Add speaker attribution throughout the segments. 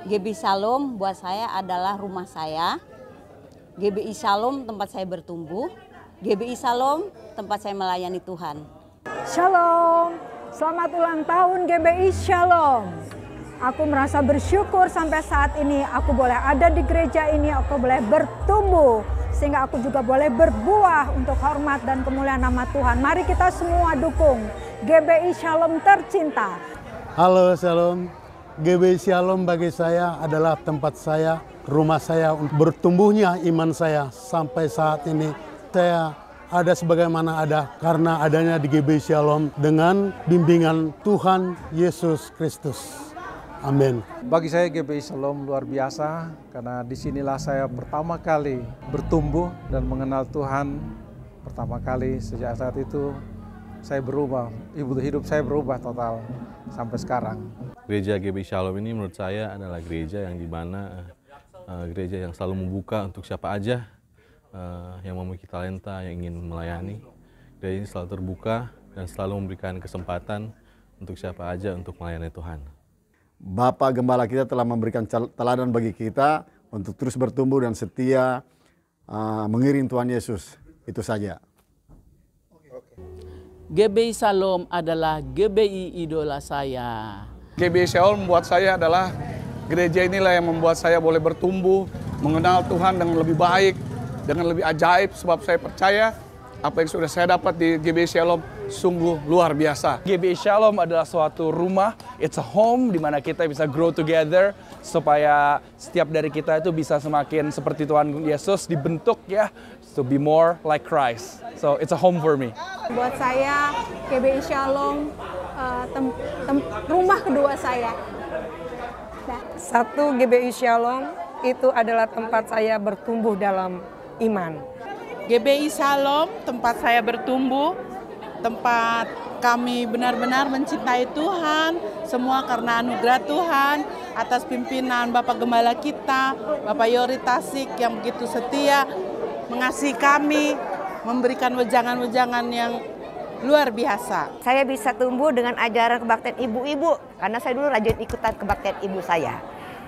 Speaker 1: GBI Shalom buat saya adalah rumah saya. GBI Shalom tempat saya bertumbuh. GBI Shalom tempat saya melayani Tuhan.
Speaker 2: Shalom, selamat ulang tahun GBI Shalom. Aku merasa bersyukur sampai saat ini aku boleh ada di gereja ini, aku boleh bertumbuh. Sehingga aku juga boleh berbuah untuk hormat dan kemuliaan nama Tuhan. Mari kita semua dukung GBI Shalom tercinta.
Speaker 3: Halo Shalom, GBI Shalom bagi saya adalah tempat saya, rumah saya untuk bertumbuhnya iman saya. Sampai saat ini saya ada sebagaimana ada karena adanya di GBI Shalom dengan bimbingan Tuhan Yesus Kristus. Amin.
Speaker 4: Bagi saya GBI Shalom luar biasa karena disinilah saya pertama kali bertumbuh dan mengenal Tuhan. Pertama kali sejak saat itu saya berubah, hidup saya berubah total sampai sekarang.
Speaker 5: Gereja GBI Shalom ini menurut saya adalah gereja yang dimana gereja yang selalu membuka untuk siapa aja yang memiliki talenta, yang ingin melayani. Gereja ini selalu terbuka dan selalu memberikan kesempatan untuk siapa aja untuk melayani Tuhan.
Speaker 6: Bapak Gembala kita telah memberikan teladan bagi kita untuk terus bertumbuh dan setia mengiring Tuhan Yesus. Itu saja.
Speaker 7: GBI Shalom adalah GBI idola saya.
Speaker 8: GBI Shalom buat saya adalah gereja inilah yang membuat saya boleh bertumbuh, mengenal Tuhan dengan lebih baik, dengan lebih ajaib, sebab saya percaya apa yang sudah saya dapat di GBI Shalom sungguh luar biasa.
Speaker 9: GBI Shalom adalah suatu rumah, it's a home di mana kita bisa grow together supaya setiap dari kita itu bisa semakin seperti Tuhan Yesus dibentuk ya, to be more like Christ. So it's a home for me.
Speaker 2: Buat saya GBI Shalom rumah kedua saya.
Speaker 10: Satu, GBI Shalom itu adalah tempat saya bertumbuh dalam iman.
Speaker 11: GBI Shalom tempat saya bertumbuh, tempat kami benar-benar mencintai Tuhan, semua karena anugerah Tuhan, atas pimpinan Bapak Gembala kita, Bapak Yori Tasik yang begitu setia, mengasihi kami, memberikan wejangan-wejangan yang luar biasa.
Speaker 12: Saya bisa tumbuh dengan ajaran kebaktian ibu-ibu, karena saya dulu rajin ikutan kebaktian ibu saya.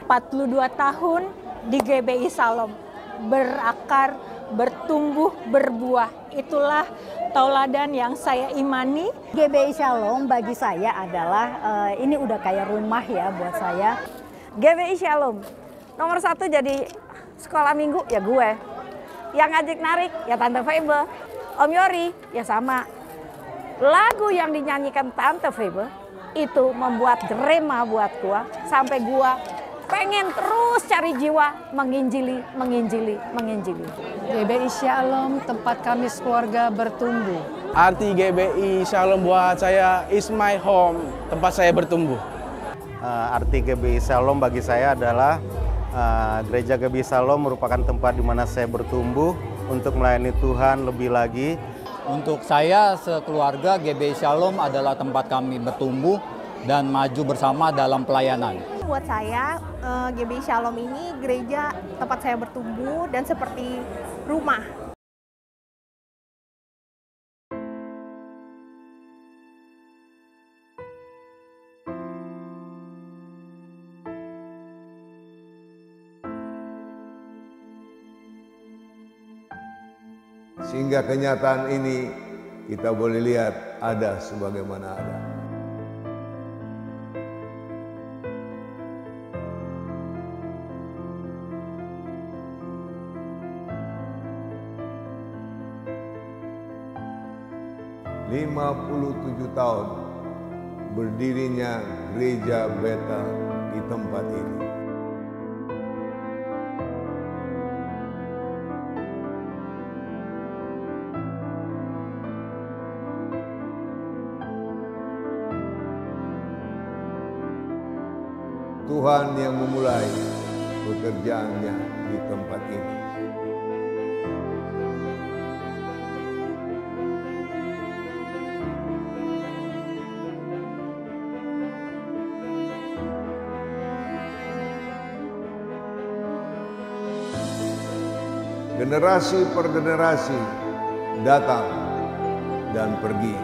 Speaker 2: 42 tahun di GBI Shalom, berakar, bertumbuh, berbuah. Itulah tauladan yang saya imani. GBI Shalom bagi saya adalah, ini udah kayak rumah ya buat saya.
Speaker 12: GBI Shalom, nomor 1 jadi sekolah minggu ya gue. Yang ngajak narik ya Tante Febe, Om Yori ya sama. Lagu yang dinyanyikan Tante Febe itu membuat rema buat gua, sampai gua pengen terus cari jiwa menginjili.
Speaker 2: GBI Shalom tempat kami sekeluarga bertumbuh.
Speaker 9: Arti GBI Shalom buat saya is my home, tempat saya bertumbuh.
Speaker 13: Arti GBI Shalom bagi saya adalah gereja GBI Shalom merupakan tempat di mana saya bertumbuh untuk melayani Tuhan lebih lagi.
Speaker 14: Untuk saya sekeluarga GBI Shalom adalah tempat kami bertumbuh dan maju bersama dalam pelayanan.
Speaker 15: Buat saya GBI Shalom ini gereja tempat saya bertumbuh dan seperti rumah.
Speaker 16: Sehingga kenyataan ini kita boleh lihat ada sebagaimana ada. "57 tahun berdirinya gereja Bethel di tempat ini. Tuhan yang memulai pekerjaannya di tempat ini. Generasi per generasi datang dan pergi.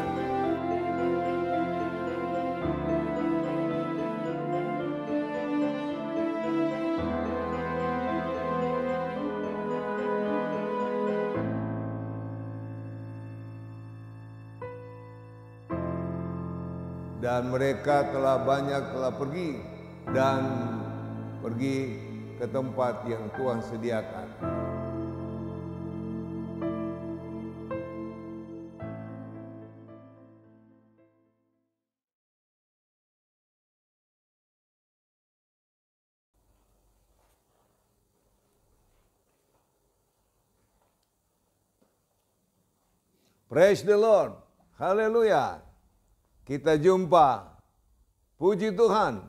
Speaker 16: dan mereka telah pergi ke tempat yang Tuhan sediakan. Praise the Lord. Haleluya. Kita jumpa. Puji Tuhan.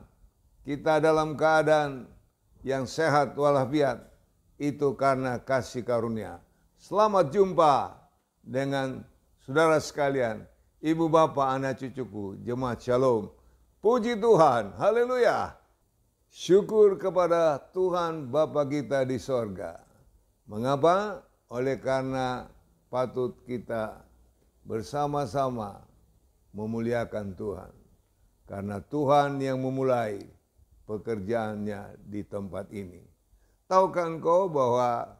Speaker 16: Kita dalam keadaan yang sehat walafiat. Itu karena kasih karunia. Selamat jumpa dengan saudara sekalian. Ibu bapak anak cucuku. Jemaat Shalom. Puji Tuhan. Haleluya. Syukur kepada Tuhan Bapa kita di sorga. Mengapa? Oleh karena patut kita bersama-sama memuliakan Tuhan. Karena Tuhan yang memulai pekerjaannya di tempat ini. Tahukah engkau bahwa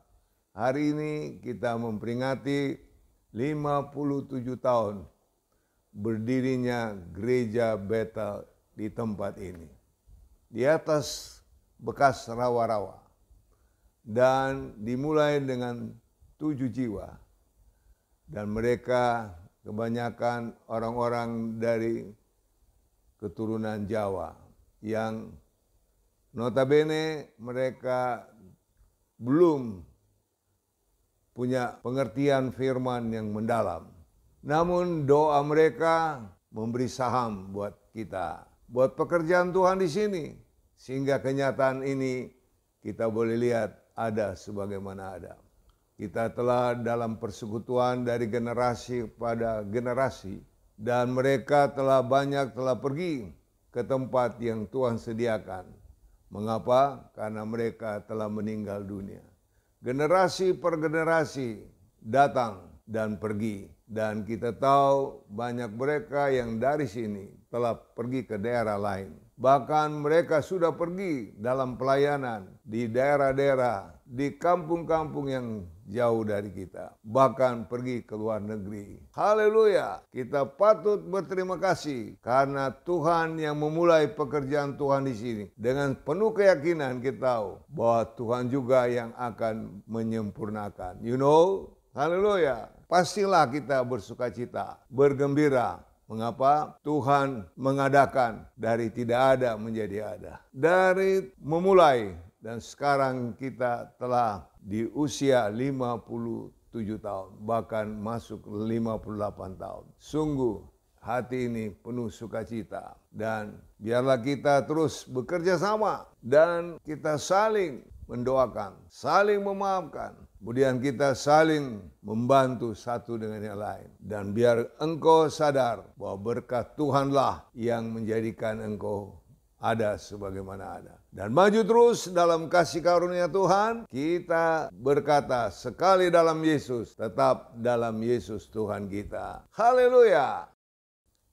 Speaker 16: hari ini kita memperingati 57 tahun berdirinya gereja Bethel di tempat ini. Di atas bekas rawa-rawa. Dan dimulai dengan 7 jiwa. Dan mereka kebanyakan orang-orang dari keturunan Jawa yang notabene mereka belum punya pengertian firman yang mendalam. Namun doa mereka memberi saham buat kita, buat pekerjaan Tuhan di sini. Sehingga kenyataan ini kita boleh lihat ada sebagaimana ada. Kita telah dalam persekutuan dari generasi pada generasi. Dan mereka telah pergi ke tempat yang Tuhan sediakan. Mengapa? Karena mereka telah meninggal dunia. Generasi per generasi datang dan pergi. Dan kita tahu banyak mereka yang dari sini telah pergi ke daerah lain. Bahkan mereka sudah pergi dalam pelayanan di daerah-daerah, di kampung-kampung yang jauh dari kita. Bahkan pergi ke luar negeri. Haleluya. Kita patut berterima kasih karena Tuhan yang memulai pekerjaan Tuhan di sini. Dengan penuh keyakinan kita tahu bahwa Tuhan juga yang akan menyempurnakan. You know, haleluya. Pastilah kita bersukacita, bergembira. Mengapa? Tuhan mengadakan dari tidak ada menjadi ada. Dari memulai dan sekarang kita telah di usia 57 tahun. Bahkan masuk 58 tahun. Sungguh hati ini penuh sukacita. Dan biarlah kita terus bekerja sama. Dan kita saling mendoakan, saling memaafkan. Kemudian kita saling membantu satu dengan yang lain. Dan biar engkau sadar bahwa berkat Tuhanlah yang menjadikan engkau ada sebagaimana ada. Dan maju terus dalam kasih karunia Tuhan. Kita berkata sekali dalam Yesus, tetap dalam Yesus Tuhan kita. Haleluya.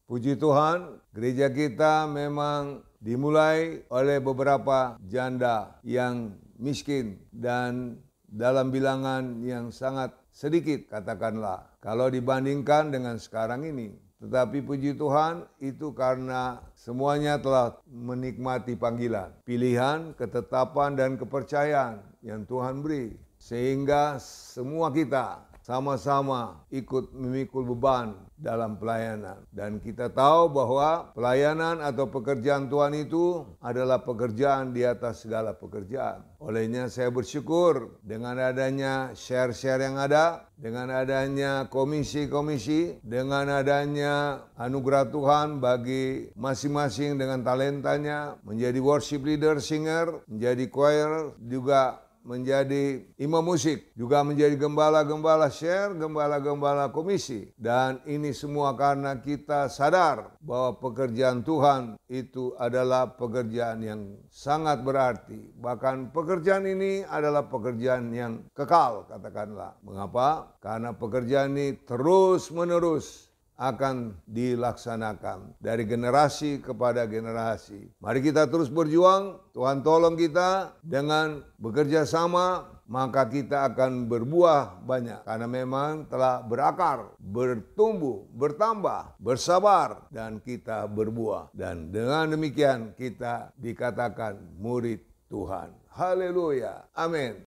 Speaker 16: Puji Tuhan, gereja kita memang dimulai oleh beberapa janda yang miskin dan dalam bilangan yang sangat sedikit katakanlah. Kalau dibandingkan dengan sekarang ini. Tetapi puji Tuhan itu karena semuanya telah menikmati panggilan. Pilihan, ketetapan dan kepercayaan yang Tuhan beri. Sehingga semua kita sama-sama ikut memikul beban dalam pelayanan. Dan kita tahu bahwa pelayanan atau pekerjaan Tuhan itu adalah pekerjaan di atas segala pekerjaan. Olehnya saya bersyukur dengan adanya share-share yang ada, dengan adanya komisi-komisi, dengan adanya anugerah Tuhan bagi masing-masing dengan talentanya, menjadi worship leader, singer, menjadi choir, juga menjadi imam musik, juga menjadi gembala-gembala share, gembala-gembala komisi. Dan ini semua karena kita sadar bahwa pekerjaan Tuhan itu adalah pekerjaan yang sangat berarti. Bahkan pekerjaan ini adalah pekerjaan yang kekal, katakanlah. Mengapa? Karena pekerjaan ini terus-menerus akan dilaksanakan dari generasi kepada generasi. Mari kita terus berjuang, Tuhan tolong kita dengan bekerja sama maka kita akan berbuah banyak. Karena memang telah berakar, bertumbuh, bertambah, bersabar, dan kita berbuah. Dan dengan demikian kita dikatakan murid Tuhan. Haleluya. Amin.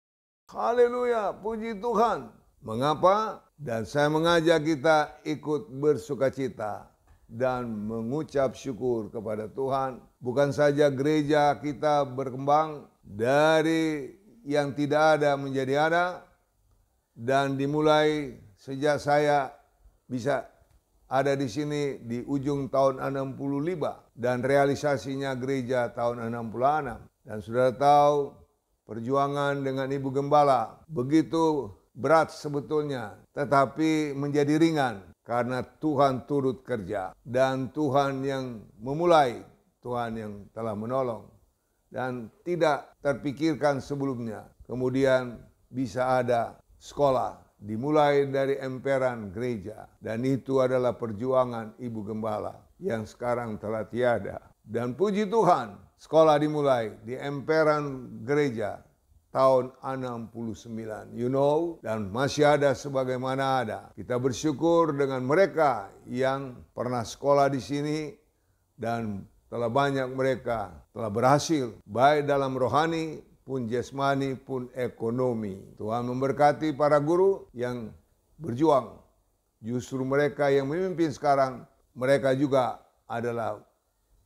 Speaker 16: Haleluya. Puji Tuhan. Mengapa? Dan saya mengajak kita ikut bersukacita dan mengucap syukur kepada Tuhan. Bukan saja gereja kita berkembang dari yang tidak ada menjadi ada, dan dimulai sejak saya bisa ada di sini di ujung tahun 65 dan realisasinya gereja tahun 66. Dan sudah tahu perjuangan dengan Ibu Gembala begitu berat sebetulnya, tetapi menjadi ringan karena Tuhan turut kerja dan Tuhan yang memulai, Tuhan yang telah menolong. Dan tidak terpikirkan sebelumnya. Kemudian bisa ada sekolah dimulai dari emperan gereja. Dan itu adalah perjuangan Ibu Gembala yang sekarang telah tiada. Dan puji Tuhan, sekolah dimulai di emperan gereja tahun 69. Dan masih ada sebagaimana ada. Kita bersyukur dengan mereka yang pernah sekolah di sini dan telah banyak mereka telah berhasil, baik dalam rohani pun jasmani pun ekonomi. Tuhan memberkati para guru yang berjuang. Justru mereka yang memimpin sekarang, mereka juga adalah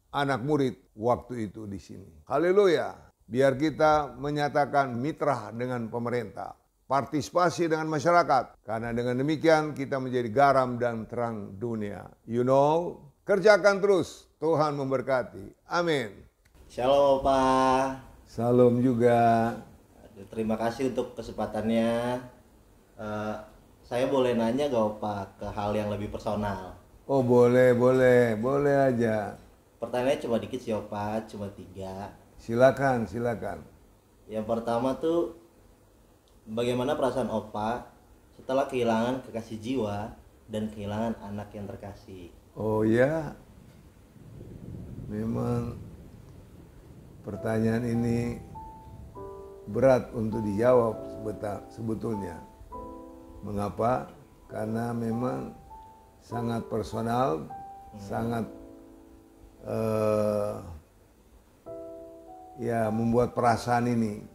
Speaker 16: anak murid waktu itu di sini. Haleluya. Biar kita menyatakan mitra dengan pemerintah, partisipasi dengan masyarakat. Karena dengan demikian kita menjadi garam dan terang dunia. Kerjakan terus. Tuhan memberkati. Amin.
Speaker 17: Shalom Opa.
Speaker 16: Salam juga.
Speaker 17: Terima kasih untuk kesempatannya. Saya boleh nanya gak Opa ke hal yang lebih personal?
Speaker 16: Oh boleh aja.
Speaker 17: Pertanyaannya cuma dikit sih Opa, cuma 3.
Speaker 16: Silakan.
Speaker 17: Yang pertama tuh, bagaimana perasaan Opa setelah kehilangan kekasih jiwa dan kehilangan anak yang terkasih?
Speaker 16: Oh ya, memang pertanyaan ini berat untuk dijawab sebetulnya. Mengapa? Karena memang sangat personal, sangat membuat perasaan ini.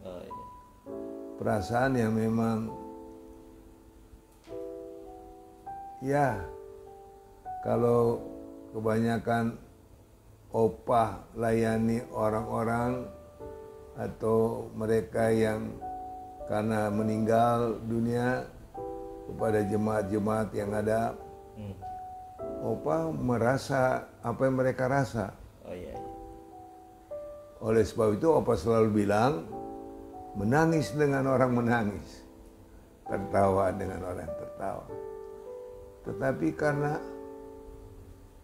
Speaker 16: Perasaan yang memang kalau kebanyakan Opa layani orang-orang atau mereka yang karena meninggal dunia, kepada jemaat-jemaat yang ada, Opa merasa apa yang mereka rasa. Oleh sebab itu Opa selalu bilang, menangis dengan orang menangis, tertawa dengan orang tertawa. Tetapi karena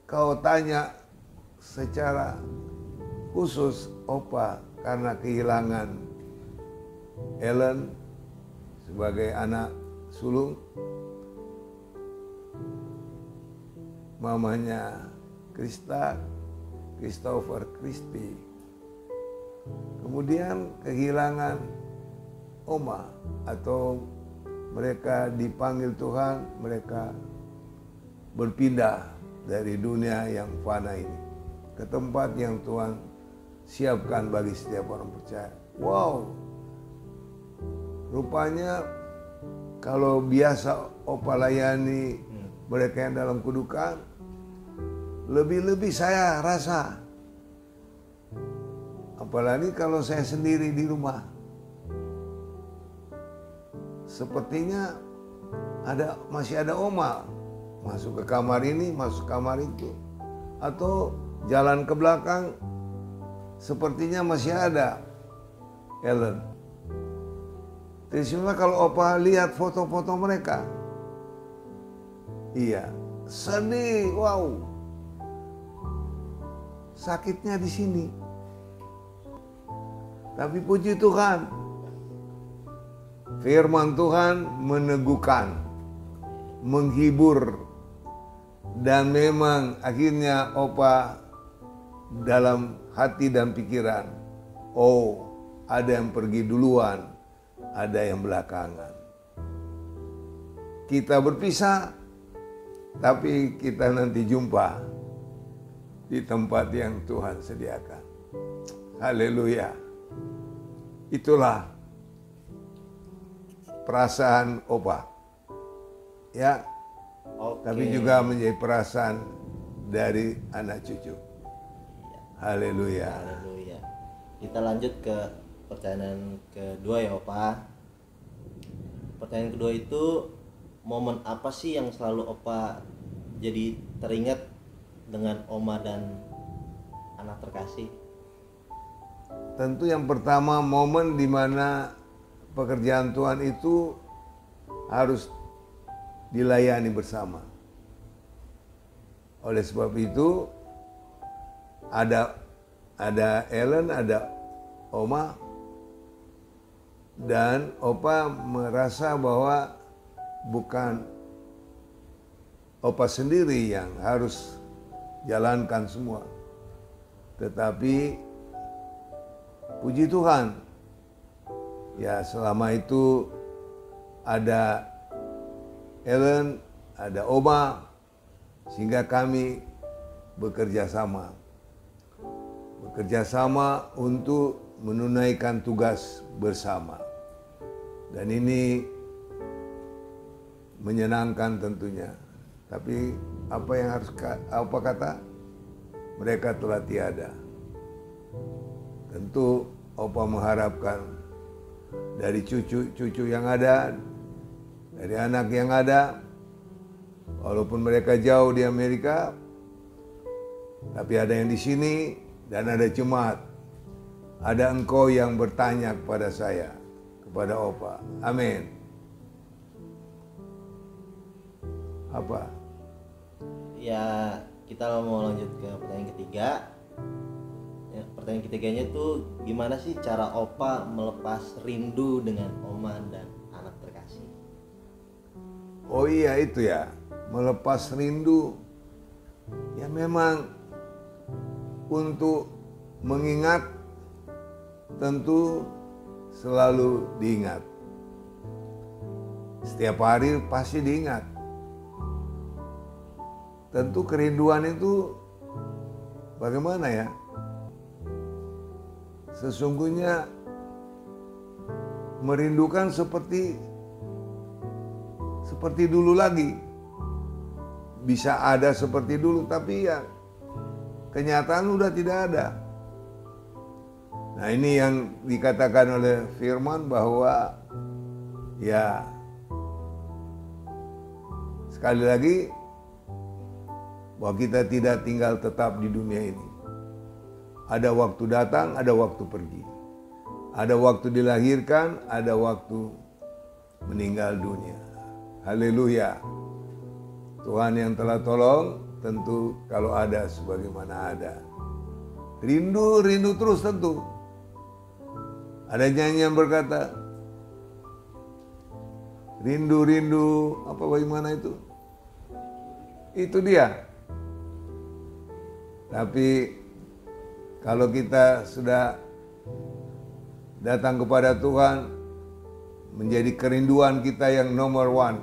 Speaker 16: kau tanya secara khusus Opa, karena kehilangan Ellen sebagai anak sulung, mamanya Christopher Christie, kemudian kehilangan Oma, atau mereka dipanggil Tuhan, mereka berpindah dari dunia yang fana ini ke tempat yang Tuhan siapkan bagi setiap orang percaya. Wow, rupanya kalau biasa Opa layani mereka yang dalam kedukaan, lebih-lebih saya rasa, apalagi kalau saya sendiri di rumah, sepertinya masih ada Oma masuk ke kamar ini, masuk kamar itu, atau jalan ke belakang sepertinya masih ada Ellen. Terus kalau Opa lihat foto-foto mereka, sedih, wow, sakitnya di sini. Tapi puji Tuhan, firman Tuhan meneguhkan, menghibur, dan memang akhirnya Opa dalam hati dan pikiran, ada yang pergi duluan, ada yang belakangan. Kita berpisah, tapi kita nanti jumpa di tempat yang Tuhan sediakan. Haleluya. Itulah perasaan Opa. Ya. Tapi juga menjadi perasaan dari anak cucu. Haleluya.
Speaker 17: Haleluya. Kita lanjut ke pertanyaan kedua ya Opa. Pertanyaan kedua itu, momen apa sih yang selalu Opa jadi teringat dengan Oma dan anak terkasih?
Speaker 16: Tentu yang pertama momen di mana pekerjaan Tuhan itu harus dilayani bersama. Oleh sebab itu ada Ellen, ada Oma, dan Opa merasa bahwa bukan Opa sendiri yang harus jalankan semua. Tetapi puji Tuhan, ya selama itu ada Ellen, ada Oma, sehingga kami bekerja sama. Bekerja sama untuk menunaikan tugas bersama. Dan ini menyenangkan tentunya. Tapi apa yang harus apa kata? Mereka telah tiada. Tentu Opa mengharapkan dari cucu-cucu yang ada, dari anak yang ada, walaupun mereka jauh di Amerika, tapi ada yang di sini dan ada jemaat. Ada engkau yang bertanya kepada saya, kepada Opa. Amin. Apa?
Speaker 17: Ya, kita mau lanjut ke pertanyaan ketiga. Ya, pertanyaan ketiganya tuh, gimana sih cara Opa melepas rindu dengan Oma dan anak terkasih?
Speaker 16: Oh iya itu ya, melepas rindu. Ya memang untuk mengingat tentu selalu diingat. Setiap hari pasti diingat. Tentu kerinduan itu bagaimana ya? Sesungguhnya merindukan seperti dulu lagi. Bisa ada seperti dulu, tapi ya kenyataan udah tidak ada. Nah ini yang dikatakan oleh firman bahwa ya sekali lagi bahwa kita tidak tinggal tetap di dunia ini. Ada waktu datang, ada waktu pergi. Ada waktu dilahirkan, ada waktu meninggal dunia. Haleluya. Tuhan yang telah tolong, tentu kalau ada sebagaimana ada. Rindu terus tentu. Ada nyanyian berkata, rindu, apa bagaimana itu? Itu dia. Tapi kalau kita sudah datang kepada Tuhan, menjadi kerinduan kita yang nomor one.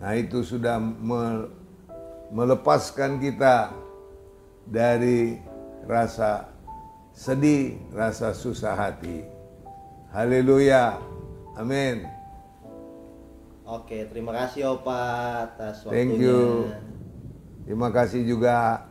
Speaker 16: Nah itu sudah melepaskan kita dari rasa sedih, rasa susah hati. Haleluya. Amin.
Speaker 17: Oke, terima kasih Opa atas waktunya.
Speaker 16: Thank you. Terima kasih juga.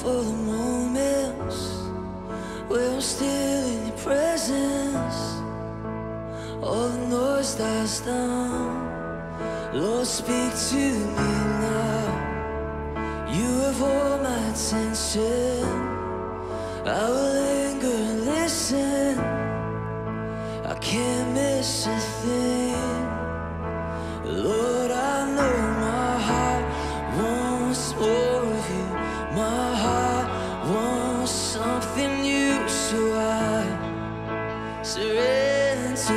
Speaker 18: For the moments where I'm still in your presence, all the noise dies down. Lord, speak to me now. You have all my attention. I will linger and listen. I can't miss a thing. So I surrender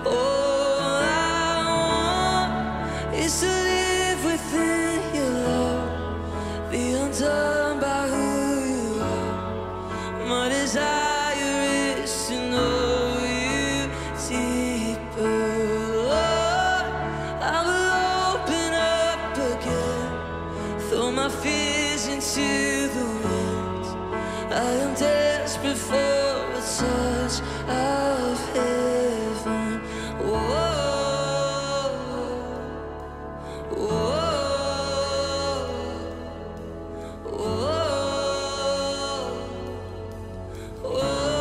Speaker 18: all I want is to live within your love, be undone by who you are. My desire is to know you deeper, Lord. I will open up again, throw my fears into the wind. I am desperate for a touch of heaven. Whoa, whoa, whoa, whoa.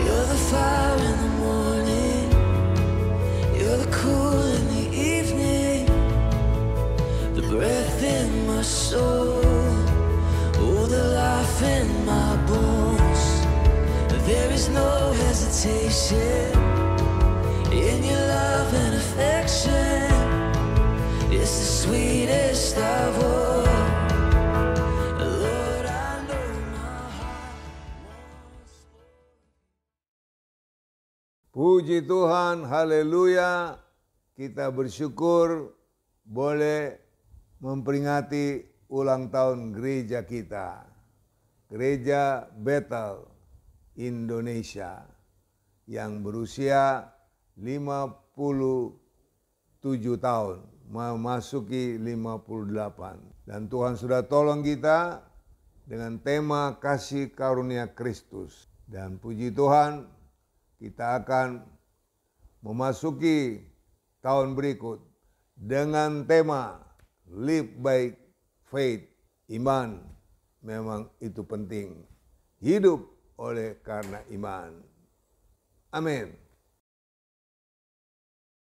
Speaker 18: You're the fire in the morning, you're the cool in the evening, the breath in my soul, oh, the life in my bones. There is no hesitation in your love and affection. It's the sweetest of all. Lord, I know my heart.
Speaker 16: Puji Tuhan, haleluya. Kita bersyukur boleh memperingati ulang tahun gereja kita. Gereja Bethel Indonesia yang berusia 57 tahun, memasuki 58. Dan Tuhan sudah tolong kita dengan tema kasih karunia Kristus. Dan puji Tuhan, kita akan memasuki tahun berikut dengan tema Live by Faith. Iman memang itu penting. Hidup oleh karena iman. Amin.